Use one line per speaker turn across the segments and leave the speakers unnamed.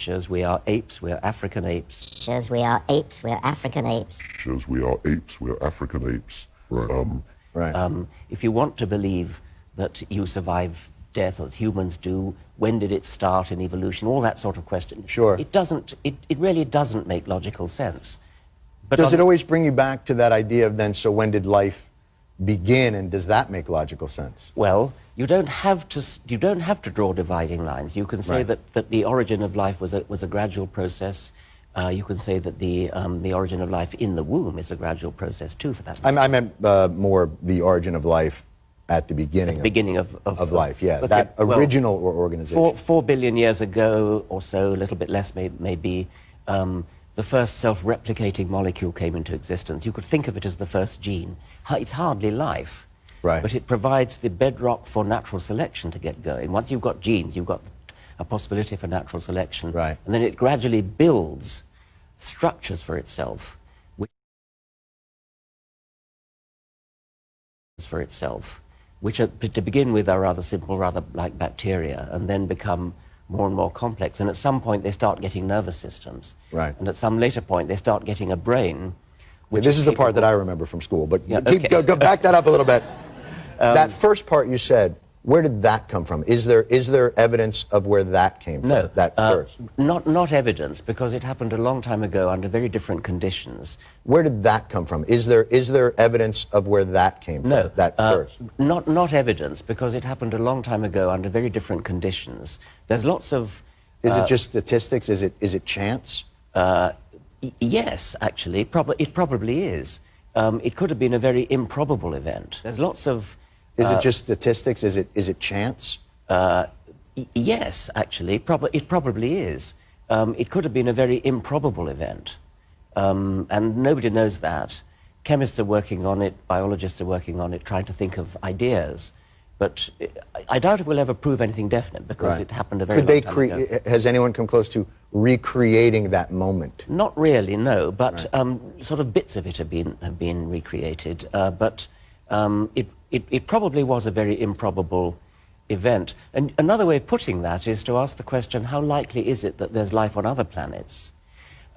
Shows we are apes, we're African apes.
Shows we are apes, we're African apes.
Shows we are apes, we're African apes.
Right.
If you want to believe that you survive death, or that humans do, when did it start in evolution, all that sort of question.
Sure.
It really doesn't make logical sense. But
Does it always bring you back to that idea of then, so when did life begin, and does that make logical sense?
Well, you don't have to draw dividing lines. You can say
Right.
that the origin of life was a gradual process. You can say that the origin of life in the womb is a gradual process too, for that matter.
I meant more the origin of life at the beginning. Of life, yeah.
Okay,
that
well,
original organization.
4 billion years ago or so, a little bit less maybe, the first self-replicating molecule came into existence. You could think of it as the first gene. It's hardly life,
Right.
but it provides the bedrock for natural selection to get going. Once you've got genes, you've got a possibility for natural selection.
Right.
And then it gradually builds structures for itself, which to begin with are rather simple, rather like bacteria, and then become more and more complex. And at some point they start getting nervous systems.
Right.
And at some later point they start getting a brain.
This is the part that I remember from school, but
Yeah,
keep,
okay.
go back that up a little bit. That first part you said, where did that come from? Is there evidence of where that came from?
No,
That first.
not evidence, because it happened a long time ago under very different conditions.
Where did that come from? Is there evidence of where that came from?
No,
That first.
not evidence, because it happened a long time ago under very different conditions. There's lots of...
Is it just statistics? Is it chance?
Yes, actually, it probably is. It could have been a very improbable event. There's lots of...
Is it just statistics? Is it chance?
Yes, actually, it probably is. It could have been a very improbable event, and nobody knows that. Chemists are working on it, biologists are working on it, trying to think of ideas. But I doubt it will ever prove anything definite, because it happened a very long time ago.
Has anyone come close to recreating that moment?
Not really, no, but sort of bits of it have been recreated. But it probably was a very improbable event. And another way of putting that is to ask the question, how likely is it that there's life on other planets?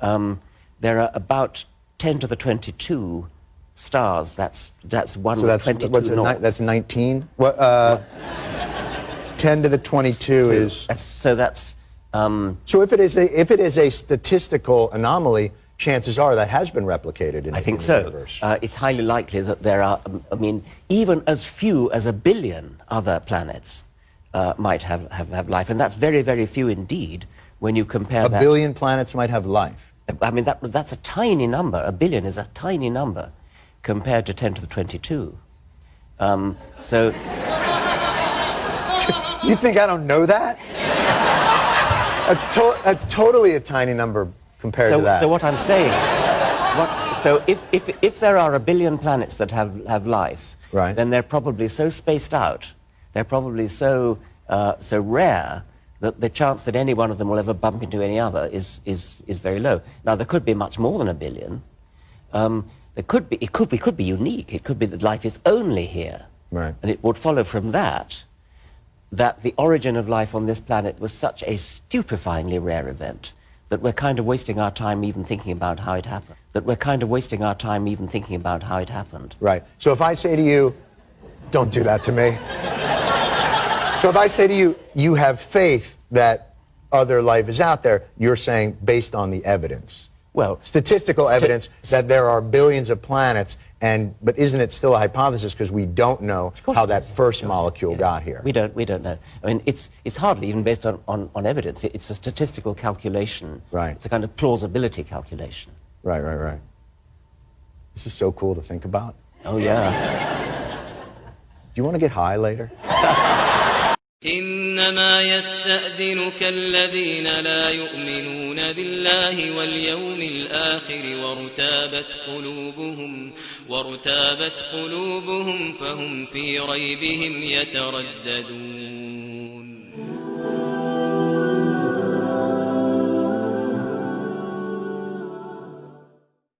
There are about 10 to the 22 stars. That's 1
So that's
22
what's it,
north.
that's 19. What? 10 to the 22 is.
So that's.
So if it is a statistical anomaly, chances are that has been replicated in,
I think
in the
so.
universe.
It's highly likely that there are, I mean, even as few as 1 billion other planets might have life, and that's very, very few indeed when you compare
A
that.
billion planets might have life.
I mean, that's a tiny number. 1 billion is a tiny number compared to 10 to the 22. So...
You think I don't know that? That's totally a tiny number compared to that.
So what I'm saying, so if there are 1 billion planets that have life,
Right.
then they're probably so spaced out, they're probably so rare that the chance that any one of them will ever bump into any other is very low. Now there could be much more than 1 billion. It could be unique. It could be that life is only here,
Right.
and it would follow from that the origin of life on this planet was such a stupefyingly rare event that we're kind of wasting our time even thinking about how it happened.
Right. So if I say to you, don't do that to me. So if I say to you, you have faith that other life is out there, you're saying based on the evidence.
Well,
Statistical evidence that there are billions of planets, but isn't it still a hypothesis because we don't know how that first molecule got here?
We don't know. I mean, it's hardly even based on evidence. It's a statistical calculation.
Right.
It's a kind of plausibility calculation.
Right. This is so cool to think about.
Oh, yeah.
Do you want to get high later?
إنما يستأذنك الذين لا يؤمنون بالله واليوم الآخر وارتابت قلوبهم فهم في ريبهم يترددون